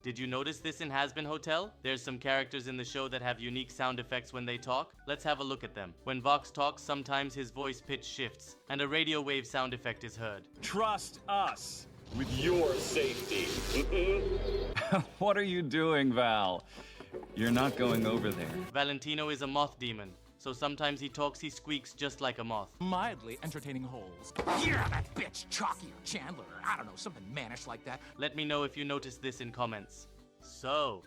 Did you notice this in Hazbin Hotel? There's some characters in the show that have unique sound effects when they talk. Let's have a look at them. When Vox talks, sometimes his voice pitch shifts, and a radio wave sound effect is heard. Trust us. With your safety. What are you doing, Val? You're not going over there. Valentino is a moth demon, so sometimes he squeaks just like a moth. Mildly entertaining holes. Yeah, that bitch, Chalky or Chandler, or I don't know, something mannish like that. Let me know if you noticed this in comments. So,